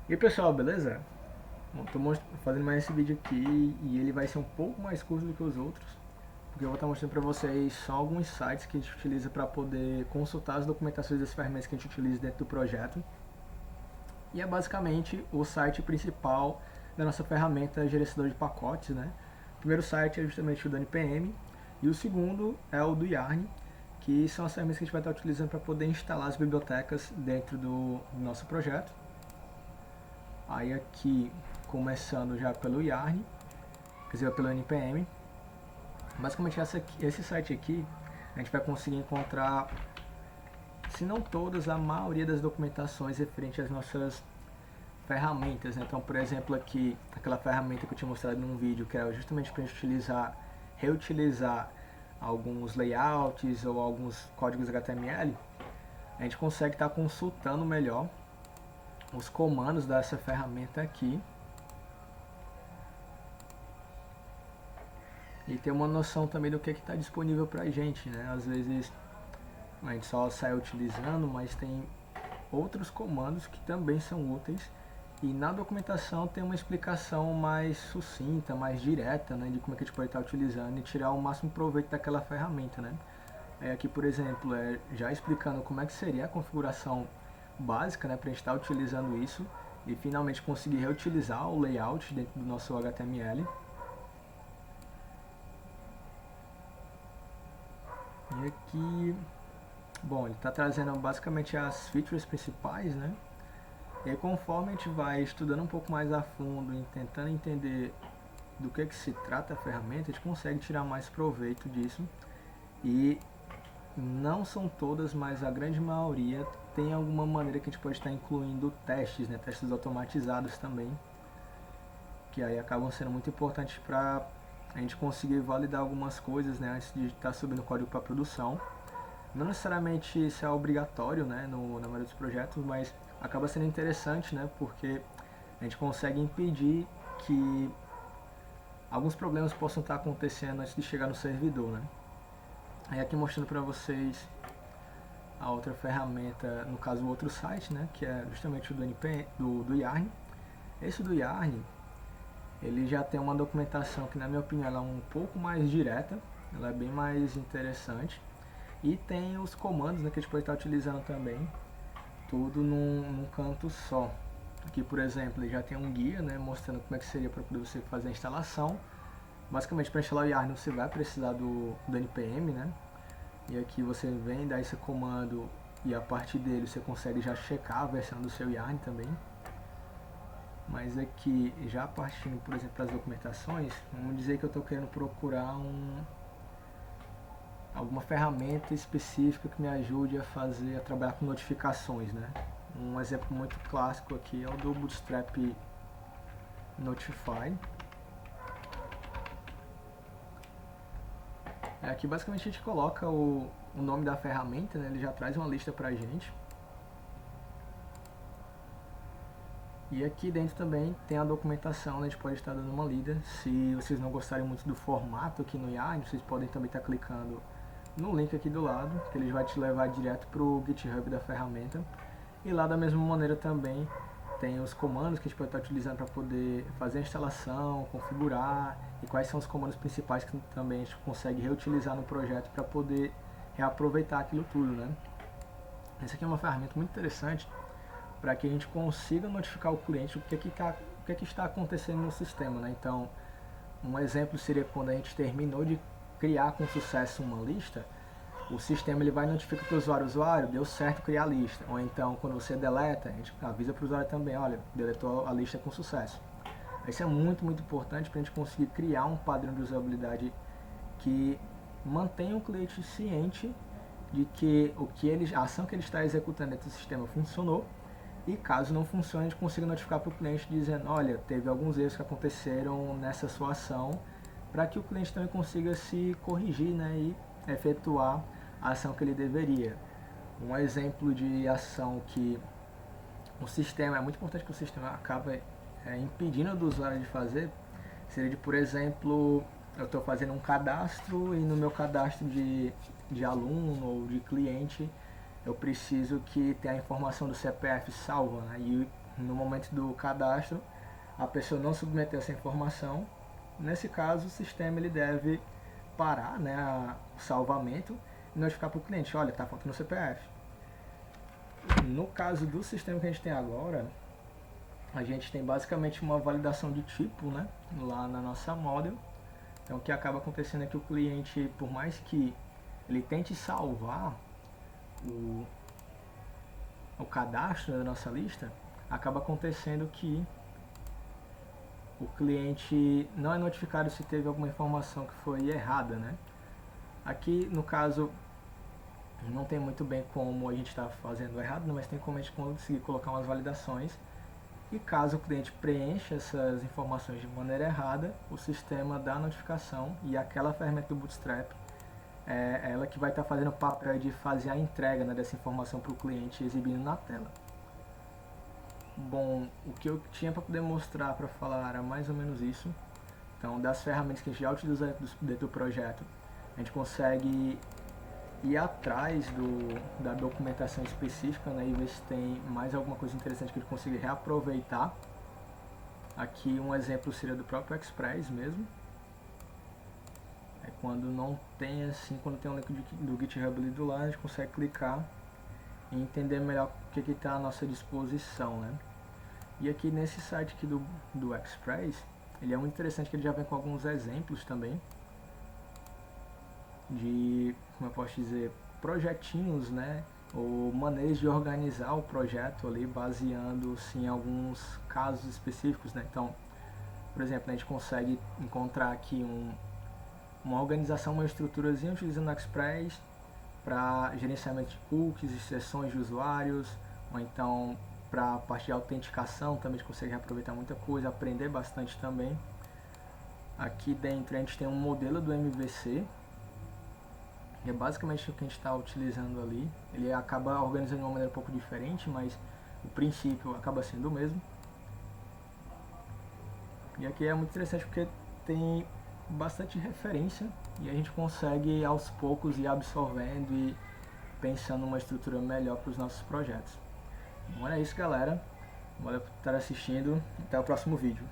E aí pessoal, beleza? Bom, tô fazendo mais esse vídeo aqui e ele vai ser um pouco mais curto do que os outros, porque eu vou estar mostrando para vocês só alguns sites que a gente utiliza para poder consultar as documentações das ferramentas que a gente utiliza dentro do projeto. E é basicamente o site principal da nossa ferramenta gerenciador de pacotes, né? O primeiro site é justamente o do NPM e o segundo é o do Yarn, que são as ferramentas que a gente vai estar utilizando para poder instalar as bibliotecas dentro do nosso projeto. Aí aqui, começando já pelo Yarn, quer dizer, pelo NPM, basicamente esse site aqui, a gente vai conseguir encontrar, se não todas, a maioria das documentações referente às nossas ferramentas, né? Então, por exemplo, aqui, aquela ferramenta que eu tinha mostrado num vídeo, que era justamente para a gente reutilizar alguns layouts ou alguns códigos HTML, a gente consegue estar consultando melhor os comandos dessa ferramenta aqui e ter uma noção também do que está disponível para a gente, né? Às vezes a gente só sai utilizando, mas tem outros comandos que também são úteis e na documentação tem uma explicação mais sucinta, mais direta, né, de como é que a gente pode estar utilizando e tirar o máximo proveito daquela ferramenta, né? Aqui, por exemplo, já explicando como é que seria a configuração básica, né, para a gente estar utilizando isso e finalmente conseguir reutilizar o layout dentro do nosso HTML. E aqui, bom, ele está trazendo basicamente as features principais, né? E aí, conforme a gente vai estudando um pouco mais a fundo e tentando entender do que se trata a ferramenta, a gente consegue tirar mais proveito disso. E não são todas, mas a grande maioria tem alguma maneira que a gente pode estar incluindo testes, né? Testes automatizados também, que aí acabam sendo muito importantes para a gente conseguir validar algumas coisas, né, antes de estar subindo o código para produção. Não necessariamente isso é obrigatório, né, na maioria dos projetos, mas acaba sendo interessante, né, porque a gente consegue impedir que alguns problemas possam estar acontecendo antes de chegar no servidor, né. Aí aqui mostrando para vocês a outra ferramenta, no caso o outro site, né, que é justamente o do NPM, do Yarn. Esse do Yarn, ele já tem uma documentação que, na minha opinião, ela é um pouco mais direta, ela é bem mais interessante. E tem os comandos, né, que a gente pode estar utilizando também, tudo num canto só. Aqui, por exemplo, ele já tem um guia, né, mostrando como é que seria para poder você fazer a instalação. Basicamente, para instalar o Yarn, você vai precisar do NPM, né? E aqui você vem, dá esse comando e a partir dele você consegue já checar a versão do seu Yarn também. Mas aqui, já partindo, por exemplo, para as documentações, vamos dizer que eu estou querendo procurar alguma ferramenta específica que me ajude a trabalhar com notificações, né? Um exemplo muito clássico aqui é o do Bootstrap Notify. Aqui basicamente a gente coloca o nome da ferramenta, né? Ele já traz uma lista pra gente. E aqui dentro também tem a documentação, né? A gente pode estar dando uma lida. Se vocês não gostarem muito do formato aqui no Yarn, vocês podem também estar clicando no link aqui do lado, que ele vai te levar direto para o GitHub da ferramenta. E lá da mesma maneira também tem os comandos que a gente pode estar utilizando para poder fazer a instalação, configurar e quais são os comandos principais que também a gente consegue reutilizar no projeto para poder reaproveitar aquilo tudo, né? Essa aqui é uma ferramenta muito interessante para que a gente consiga notificar o cliente o que está acontecendo no sistema, né? Então, um exemplo seria quando a gente terminou de criar com sucesso uma lista, o sistema ele vai notificar para o usuário, deu certo criar a lista. Ou então, quando você deleta, a gente avisa para o usuário também, olha, deletou a lista com sucesso. Isso é muito, muito importante para a gente conseguir criar um padrão de usabilidade que mantenha o cliente ciente de que a ação que ele está executando dentro do sistema funcionou. E caso não funcione, a gente consiga notificar para o cliente dizendo, olha, teve alguns erros que aconteceram nessa sua ação, para que o cliente também consiga se corrigir, né, e efetuar a ação que ele deveria. Um exemplo de ação que o sistema, é muito importante que o sistema acaba impedindo do usuário de fazer, seria de, por exemplo, eu estou fazendo um cadastro e no meu cadastro de aluno ou de cliente eu preciso que tenha a informação do CPF salva, né? E no momento do cadastro, a pessoa não submeteu essa informação. Nesse caso, o sistema ele deve parar, né, o salvamento e notificar para o cliente, olha, está faltando o CPF. No caso do sistema que a gente tem agora, a gente tem basicamente uma validação de tipo, né, lá na nossa model. Então o que acaba acontecendo é que o cliente, por mais que ele tente salvar o cadastro da nossa lista, acaba acontecendo que o cliente não é notificado se teve alguma informação que foi errada, né? Aqui, no caso, não tem muito bem como a gente está fazendo errado, mas tem como a gente conseguir colocar umas validações. E caso o cliente preencha essas informações de maneira errada, o sistema dá a notificação e aquela ferramenta do Bootstrap é ela que vai estar fazendo o papel de fazer a entrega, né, dessa informação para o cliente exibindo na tela. Bom, o que eu tinha para poder mostrar, para falar, era mais ou menos isso. Então, das ferramentas que a gente já utiliza dentro do projeto, a gente consegue ir atrás da documentação específica, né, e ver se tem mais alguma coisa interessante que a gente consiga reaproveitar. Aqui um exemplo seria do próprio Express mesmo. É quando não tem assim, quando tem um link do GitHub ali do lado, a gente consegue clicar e entender melhor o que está à nossa disposição, né? E aqui nesse site aqui do Express, ele é muito interessante que ele já vem com alguns exemplos também de, como eu posso dizer, projetinhos, né? Ou maneiras de organizar o projeto ali, baseando-se em alguns casos específicos, né? Então, por exemplo, a gente consegue encontrar aqui uma organização, uma estruturazinha utilizando o Express para gerenciamento de cookies e sessões de usuários, ou então para a parte de autenticação também a gente consegue aproveitar muita coisa, aprender bastante também. Aqui dentro a gente tem um modelo do MVC, que é basicamente o que a gente está utilizando ali. Ele acaba organizando de uma maneira um pouco diferente, mas o princípio acaba sendo o mesmo. E aqui é muito interessante porque tem bastante referência e a gente consegue aos poucos ir absorvendo e pensando numa estrutura melhor para os nossos projetos. Bom, é isso, galera. Valeu por estar assistindo. Até o próximo vídeo.